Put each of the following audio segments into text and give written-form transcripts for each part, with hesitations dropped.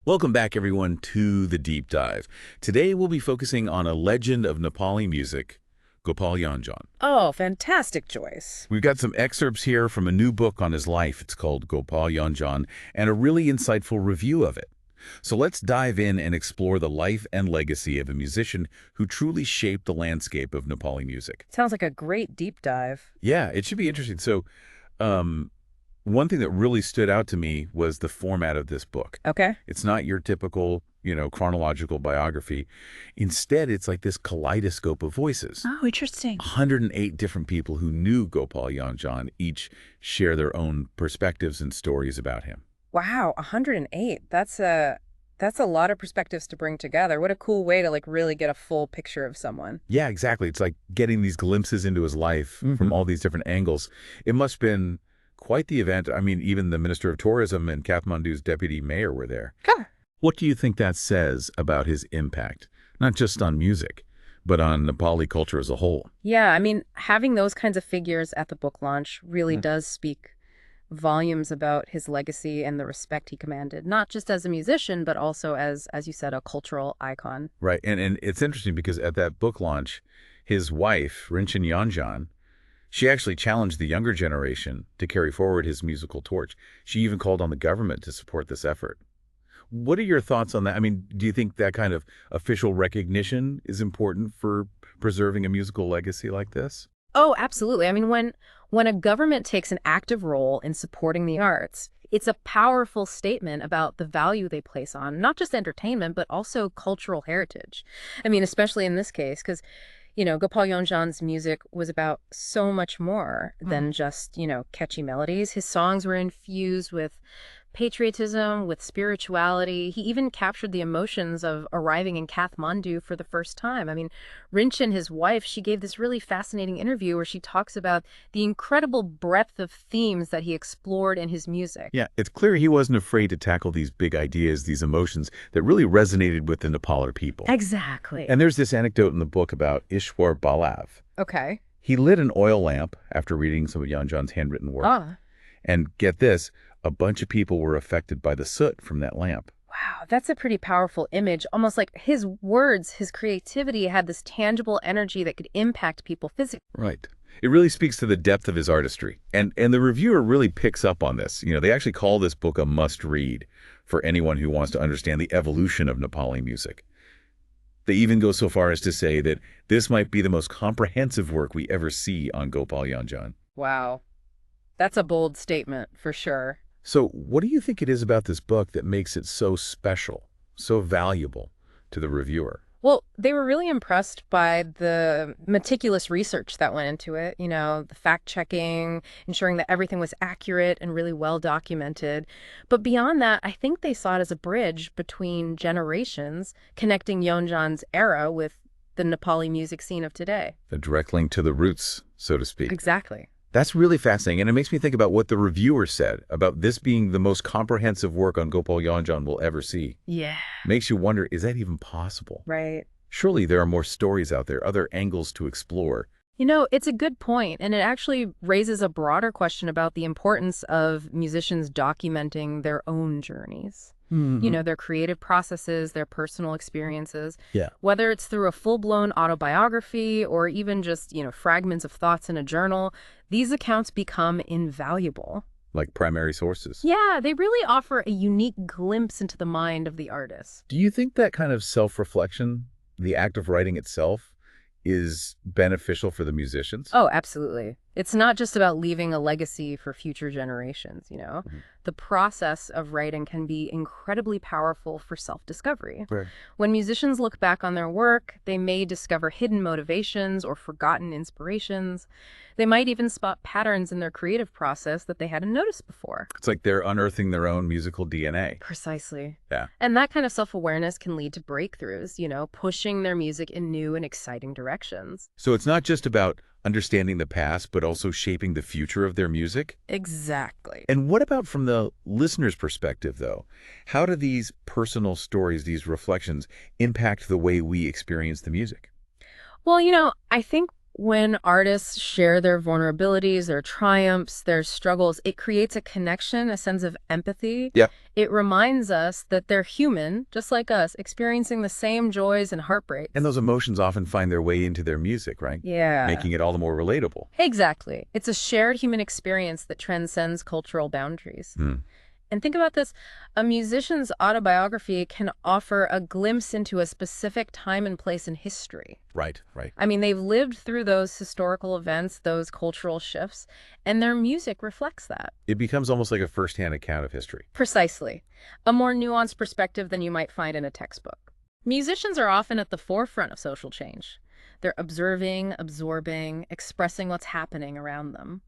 Welcome back, everyone, to The Deep Dive. Today, we'll be focusing on a legend of Nepali music, Gopal Yonjan. Oh, fantastic choice. We've got some excerpts here from a new book on his life. It's called Gopal Yonjan, and a really insightful review of it. So let's dive in and explore the life and legacy of a musician who truly shaped the landscape of Nepali music. Sounds like a great deep dive. Yeah, it should be interesting. So, one thing that really stood out to me was the format of this book. Okay. It's not your typical, chronological biography. Instead, it's like this kaleidoscope of voices. Oh, interesting. 108 different people who knew Gopal Yonjan each share their own perspectives and stories about him. Wow, 108. That's a lot of perspectives to bring together. What a cool way to really get a full picture of someone. Yeah, exactly. It's like getting these glimpses into his life from all these different angles. It must have been quite the event. I mean, even the Minister of Tourism and Kathmandu's deputy mayor were there. Huh. What do you think that says about his impact, not just on music, but on Nepali culture as a whole? Yeah, I mean, having those kinds of figures at the book launch really does speak volumes about his legacy and the respect he commanded, not just as a musician, but also as you said, a cultural icon. Right. And it's interesting because at that book launch, his wife, Rinchen Yonjan, she actually challenged the younger generation to carry forward his musical torch. She even called on the government to support this effort. What are your thoughts on that? I mean, do you think that kind of official recognition is important for preserving a musical legacy like this? Oh, absolutely. I mean, when a government takes an active role in supporting the arts, it's a powerful statement about the value they place on not just entertainment, but also cultural heritage. I mean, especially in this case, because Gopal Yonjan's music was about so much more than just, catchy melodies. His songs were infused with patriotism, with spirituality. He even captured the emotions of arriving in Kathmandu for the first time. I mean, Rinchen, his wife, she gave this really fascinating interview where she talks about the incredible breadth of themes that he explored in his music. Yeah, it's clear he wasn't afraid to tackle these big ideas, these emotions that really resonated with the Nepali people. Exactly. And there's this anecdote in the book about Ishwar Balav. Okay. He lit an oil lamp after reading some of Yonjan's handwritten work. Ah. And get this, a bunch of people were affected by the soot from that lamp. Wow, that's a pretty powerful image. Almost like his words, his creativity had this tangible energy that could impact people physically. Right. It really speaks to the depth of his artistry. And the reviewer really picks up on this. They actually call this book a must-read for anyone who wants to understand the evolution of Nepali music. They even go so far as to say that this might be the most comprehensive work we ever see on Gopal Yonjan. Wow. That's a bold statement, for sure. So what do you think it is about this book that makes it so special, so valuable to the reviewer? Well, they were really impressed by the meticulous research that went into it, the fact-checking, ensuring that everything was accurate and really well documented. But beyond that, I think they saw it as a bridge between generations, connecting Yonjan's era with the Nepali music scene of today. A direct link to the roots, so to speak. Exactly. That's really fascinating, and it makes me think about what the reviewer said about this being the most comprehensive work on Gopal Yonjan we'll ever see. Yeah. Makes you wonder, is that even possible? Right. Surely there are more stories out there, other angles to explore. It's a good point, and it actually raises a broader question about the importance of musicians documenting their own journeys. Their creative processes, their personal experiences. Yeah. Whether it's through a full-blown autobiography or even just, fragments of thoughts in a journal, these accounts become invaluable. Like primary sources. Yeah, they really offer a unique glimpse into the mind of the artist. Do you think that kind of self-reflection, the act of writing itself, is beneficial for the musicians? Oh, absolutely. It's not just about leaving a legacy for future generations, The process of writing can be incredibly powerful for self-discovery. Right. When musicians look back on their work, they may discover hidden motivations or forgotten inspirations. They might even spot patterns in their creative process that they hadn't noticed before. It's like they're unearthing their own musical DNA. Precisely. Yeah. And that kind of self-awareness can lead to breakthroughs, pushing their music in new and exciting directions. So it's not just about understanding the past, but also shaping the future of their music? Exactly. And what about from the listener's perspective, though? How do these personal stories, these reflections, impact the way we experience the music? Well, I think When artists share their vulnerabilities, their triumphs, their struggles, it creates a connection, a sense of empathy. Yeah. It reminds us that they're human, just like us, experiencing the same joys and And heartbreaks. those emotions often find their way into their music, right? Yeah. Making it all the more relatable. Exactly. It's a shared human experience that transcends cultural boundaries. Hmm. And think about this, a musician's autobiography can offer a glimpse into a specific time and place in history. Right, right. I mean, they've lived through those historical events, those cultural shifts, and their music reflects that. It becomes almost like a firsthand account of history. Precisely. A more nuanced perspective than you might find in a textbook. Musicians are often at the forefront of social change. They're observing, absorbing, expressing what's happening around them.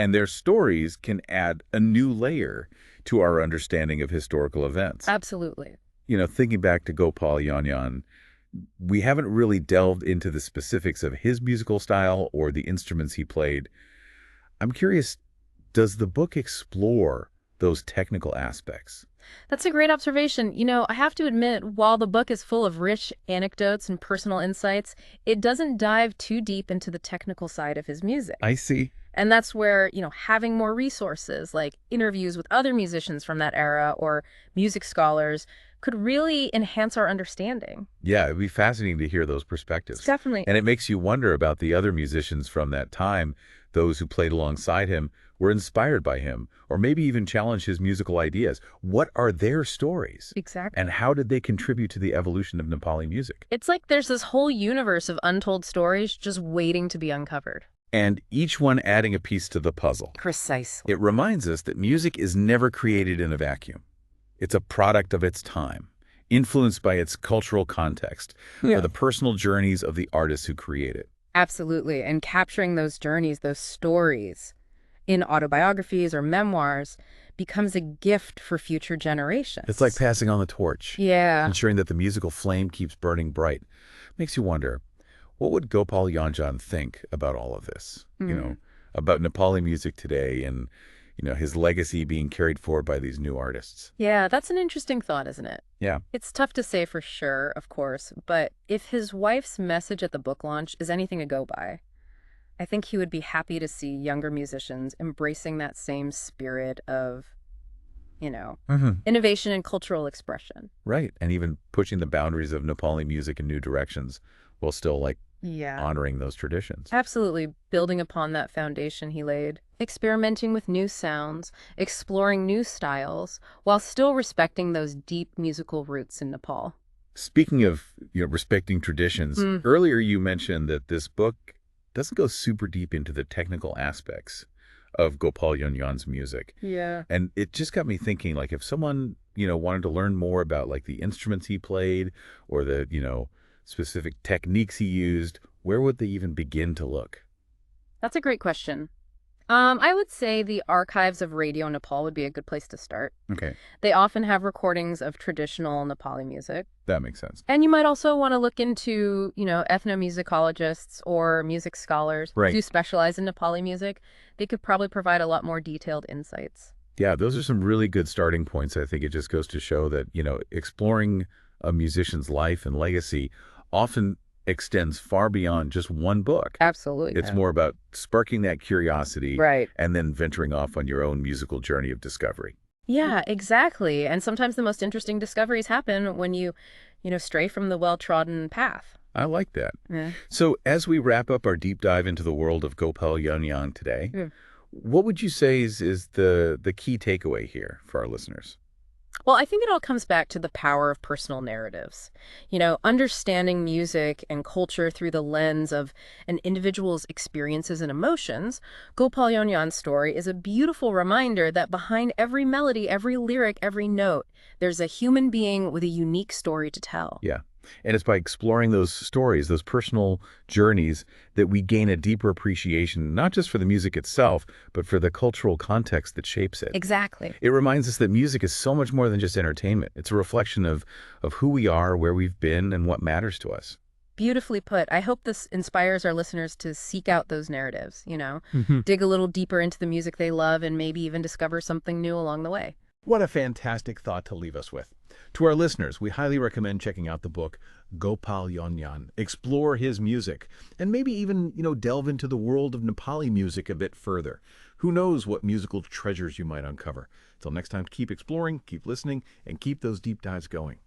And their stories can add a new layer to our understanding of historical events. Absolutely. Thinking back to Gopal Yonjan, we haven't really delved into the specifics of his musical style or the instruments he played. I'm curious, does the book explore those technical aspects? That's a great observation. I have to admit, while the book is full of rich anecdotes and personal insights, it doesn't dive too deep into the technical side of his music. I see. And that's where, having more resources like interviews with other musicians from that era or music scholars could really enhance our understanding. Yeah, it'd be fascinating to hear those perspectives. Definitely. And it makes you wonder about the other musicians from that time, those who played alongside him, were inspired by him, or maybe even challenged his musical ideas. What are their stories? Exactly. And how did they contribute to the evolution of Nepali music? It's like there's this whole universe of untold stories just waiting to be uncovered. And each one adding a piece to the puzzle. Precisely. It reminds us that music is never created in a vacuum. It's a product of its time, influenced by its cultural context, or the personal journeys of the artists who create it. Absolutely. And capturing those journeys, those stories in autobiographies or memoirs becomes a gift for future generations. It's like passing on the torch, Yeah. ensuring that the musical flame keeps burning bright. Makes you wonder, what would Gopal Yonjan think about all of this? About Nepali music today and, his legacy being carried forward by these new artists. Yeah, that's an interesting thought, isn't it? Yeah. It's tough to say for sure, of course, but if his wife's message at the book launch is anything to go by, I think he would be happy to see younger musicians embracing that same spirit of, innovation and cultural expression. Right. And even pushing the boundaries of Nepali music in new directions while still, Yeah. honoring those traditions. Absolutely, building upon that foundation he laid, experimenting with new sounds, exploring new styles, while still respecting those deep musical roots in Nepal. Speaking of, respecting traditions, earlier you mentioned that this book doesn't go super deep into the technical aspects of Gopal Yonjan's music. Yeah. And it just got me thinking, if someone, wanted to learn more about, the instruments he played or the, specific techniques he used, where would they even begin to look? That's a great question. I would say the archives of Radio Nepal would be a good place to start. Okay, They often have recordings of traditional Nepali music. that makes sense. And you might also want to look into, ethnomusicologists or music scholars Right. who specialize in Nepali music. They could probably provide a lot more detailed insights. Yeah, those are some really good starting points. I think it just goes to show that, exploring a musician's life and legacy often extends far beyond just one book. Absolutely. It's more about sparking that curiosity Right. and then venturing off on your own musical journey of discovery. Yeah, exactly. And sometimes the most interesting discoveries happen when you stray from the well-trodden path. I like that. Yeah. So as we wrap up our deep dive into the world of Gopal Yonjan today, what would you say is the key takeaway here for our listeners? Well, I think it all comes back to the power of personal narratives. Understanding music and culture through the lens of an individual's experiences and emotions, Gopal Yonjan's story is a beautiful reminder that behind every melody, every lyric, every note, there's a human being with a unique story to tell. Yeah. And it's by exploring those stories, those personal journeys, that we gain a deeper appreciation, not just for the music itself, but for the cultural context that shapes it. Exactly. It reminds us that music is so much more than just entertainment. It's a reflection of who we are, where we've been, and what matters to us. Beautifully put. I hope this inspires our listeners to seek out those narratives, dig a little deeper into the music they love and maybe even discover something new along the way. What a fantastic thought to leave us with. To our listeners, we highly recommend checking out the book Gopal Yonjan. Explore his music and maybe even, delve into the world of Nepali music a bit further. Who knows what musical treasures you might uncover. Till next time, keep exploring, keep listening, and keep those deep dives going.